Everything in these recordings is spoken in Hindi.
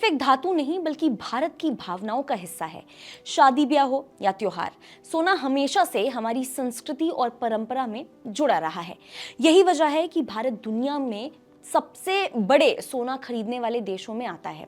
सिर्फ एक धातु नहीं बल्कि भारत की भावनाओं का हिस्सा है। शादी ब्याह हो या त्योहार, सोना हमेशा से हमारी संस्कृति और परंपरा में जुड़ा रहा है। यही वजह है कि भारत दुनिया में सबसे बड़े सोना खरीदने वाले देशों में आता है।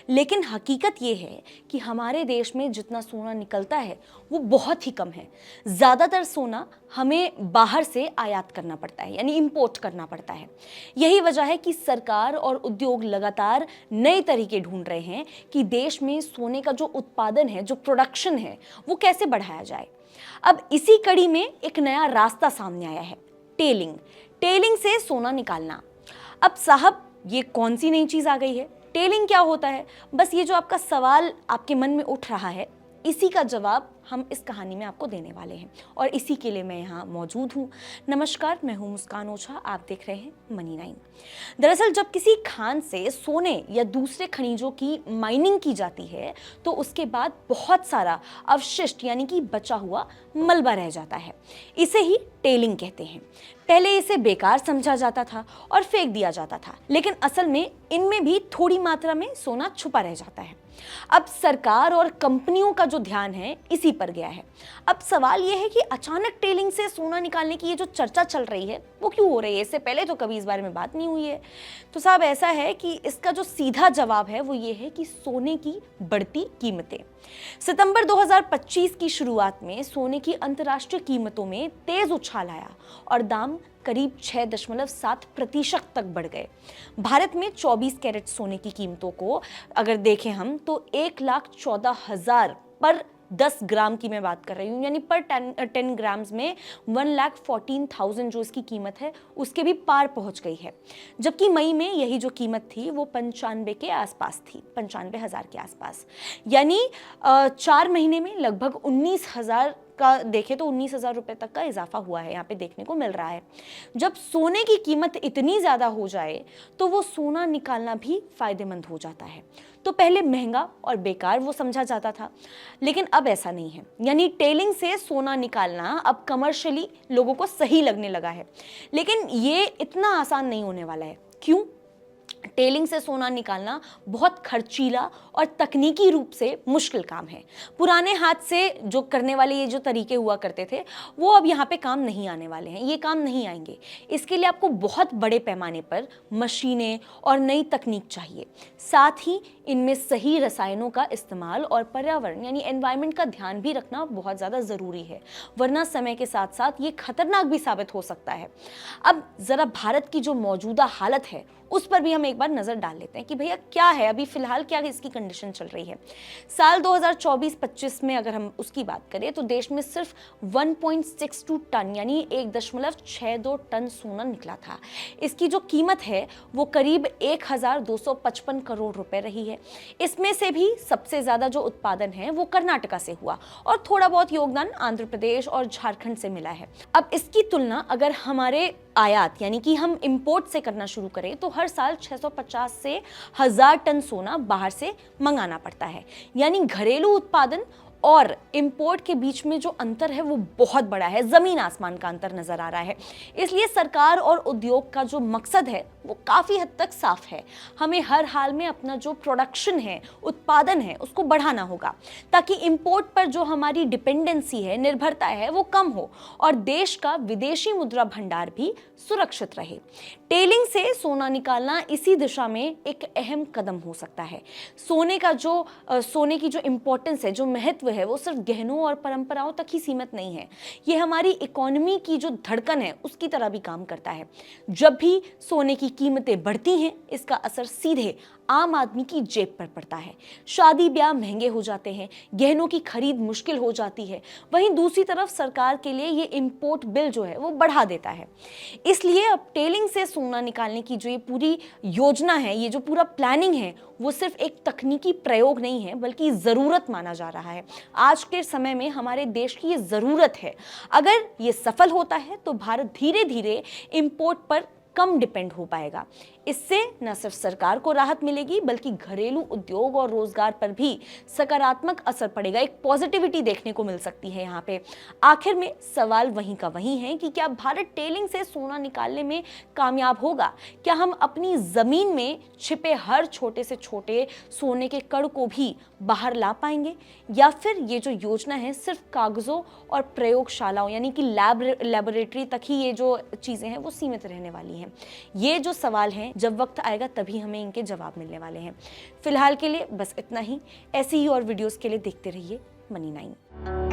लेकिन हकीकत ये है कि हमारे देश में जितना सोना निकलता है वो बहुत ही कम है। ज़्यादातर सोना हमें बाहर से आयात करना पड़ता है, यानी इंपोर्ट करना पड़ता है। यही वजह है कि सरकार और उद्योग लगातार नए तरीके ढूंढ रहे हैं कि देश में सोने का जो उत्पादन है, जो प्रोडक्शन है, वो कैसे बढ़ाया जाए। अब इसी कड़ी में एक नया रास्ता सामने आया है, टेलिंग। टेलिंग से सोना निकालना। अब साहब, ये कौन सी नई चीज आ गई है? टेलिंग क्या होता है? बस ये जो आपका सवाल आपके मन में उठ रहा है, इसी का जवाब हम इस कहानी में आपको देने वाले हैं और इसी के लिए मैं यहाँ मौजूद हूँ। नमस्कार, मैं हूँ मुस्कान ओझा, आप देख रहे हैं मनी 9। दरअसल जब किसी खान से सोने या दूसरे खनिजों की माइनिंग की जाती है तो उसके बाद बहुत सारा अवशिष्ट यानी कि बचा हुआ मलबा रह जाता है। इसे ही टेलिंग कहते हैं। पहले इसे बेकार समझा जाता था और फेंक दिया जाता था, लेकिन असल में इनमें भी थोड़ी मात्रा में सोना छुपा रह जाता है। अब सरकार और कंपनियों का जो ध्यान है इसी पर गया है। अब सवाल यह है कि अचानक टेलिंग से सोना निकालने की ये जो चर्चा चल रही है वो क्यों हो रही है? इससे पहले तो कभी इस बारे में बात नहीं हुई है। तो साहब, ऐसा है कि इसका जो सीधा जवाब है वो ये है कि सोने की बढ़ती कीमतें। सितंबर 2025 की शुरुआत में सोने की अंतर्राष्ट्रीय कीमतों में तेज उछाल आया और दाम करीब 6.7% तक बढ़ गए। भारत में 24 कैरेट सोने की कीमतों को अगर देखें हम तो 1,14,000 पर 10 ग्राम की मैं बात कर रही हूँ, यानी पर 10 ग्राम्स में 1,14,000 जो इसकी कीमत है उसके भी पार पहुँच गई है। जबकि मई में यही जो कीमत थी वो 95 के आसपास थी, 95,000 के आसपास। यानी 4 महीने में लगभग 19,000 का देखें तो 19,000 रुपये तक का इजाफा हुआ है, यहाँ पे देखने को मिल रहा है। जब सोने की कीमत इतनी ज़्यादा हो जाए तो वो सोना निकालना भी फायदेमंद हो जाता है। तो पहले महंगा और बेकार वो समझा जाता था, लेकिन अब ऐसा नहीं है। यानी टेलिंग से सोना निकालना अब कमर्शियली लोगों को सही लगने लगा है, लेकिन ये इतना आसान नहीं होने वाला है। क्यों? टेलिंग से सोना निकालना बहुत खर्चीला और तकनीकी रूप से मुश्किल काम है। पुराने हाथ से जो करने वाले ये जो तरीके हुआ करते थे वो अब यहाँ पे काम नहीं आने वाले हैं, ये काम नहीं आएंगे। इसके लिए आपको बहुत बड़े पैमाने पर मशीनें और नई तकनीक चाहिए। साथ ही इनमें सही रसायनों का इस्तेमाल और पर्यावरण यानी एनवायरनमेंट का ध्यान भी रखना बहुत ज़्यादा ज़रूरी है, वरना समय के साथ साथ ये खतरनाक भी साबित हो सकता है। अब ज़रा भारत की जो मौजूदा हालत है उस पर भी हम एक बार नजर डाल लेते हैं कि भैया क्या है अभी फिलहाल, क्या इसकी कंडीशन चल रही है। साल 2024-25 में अगर हम उसकी बात करें तो देश में सिर्फ 1.62 टन यानी 1.62 टन सोना निकला था। इसकी जो कीमत है वो करीब 1,255 करोड़ रुपए रही है। इसमें से भी सबसे ज्यादा जो उत्पादन है वो कर्नाटका से हुआ और थोड़ा बहुत योगदान आंध्र प्रदेश और झारखंड से मिला है। अब इसकी तुलना अगर हमारे आयात यानी कि हम इंपोर्ट से करना शुरू करें तो हर साल 650 से 1,000 टन सोना बाहर से मंगाना पड़ता है। यानी घरेलू उत्पादन और इंपोर्ट के बीच में जो अंतर है वो बहुत बड़ा है, जमीन आसमान का अंतर नजर आ रहा है। इसलिए सरकार और उद्योग का जो मकसद है वो काफी हद तक साफ है। हमें हर हाल में अपना जो प्रोडक्शन है, उत्पादन है, उसको बढ़ाना होगा ताकि इंपोर्ट पर जो हमारी डिपेंडेंसी है, निर्भरता है, वो कम हो और देश का विदेशी मुद्रा भंडार भी सुरक्षित रहे। टेलिंग से सोना निकालना इसी दिशा में एक अहम कदम हो सकता है। सोने की जो इंपॉर्टेंस है, जो महत्व है, वो सिर्फ गहनों और परंपराओं तक ही सीमित नहीं है। ये हमारी इकोनॉमी की जो धड़कन है उसकी तरह भी काम करता है। जब भी सोने की कीमतें बढ़ती हैं इसका असर सीधे आम आदमी की जेब पर पड़ता है। शादी ब्याह महंगे हो जाते हैं, गहनों की खरीद मुश्किल हो जाती है। वहीं दूसरी तरफ सरकार के लिए ये इंपोर्ट बिल जो है वो बढ़ा देता है। इसलिए अब टेलिंग से सोना निकालने की जो ये पूरी योजना है, ये जो पूरा प्लानिंग है, वो सिर्फ एक तकनीकी प्रयोग नहीं है बल्कि ज़रूरत माना जा रहा है। आज के समय में हमारे देश की ये ज़रूरत है। अगर ये सफल होता है तो भारत धीरे धीरे इंपोर्ट पर कम डिपेंड हो पाएगा। इससे न सिर्फ सरकार को राहत मिलेगी बल्कि घरेलू उद्योग और रोजगार पर भी सकारात्मक असर पड़ेगा। एक पॉजिटिविटी देखने को मिल सकती है यहाँ पे। आखिर में सवाल वहीं का वहीं है कि क्या भारत टेलिंग से सोना निकालने में कामयाब होगा? क्या हम अपनी जमीन में छिपे हर छोटे से छोटे सोने के कण को भी बाहर ला पाएंगे, या फिर ये जो योजना है सिर्फ कागजों और प्रयोगशालाओं यानी कि लैबोरेटरी तक ही ये जो चीजें हैं वो सीमित रहने वाली हैं? ये जो सवाल हैं जब वक्त आएगा तभी हमें इनके जवाब मिलने वाले हैं। फिलहाल के लिए बस इतना ही। ऐसी ही और वीडियोस के लिए देखते रहिए मनी9।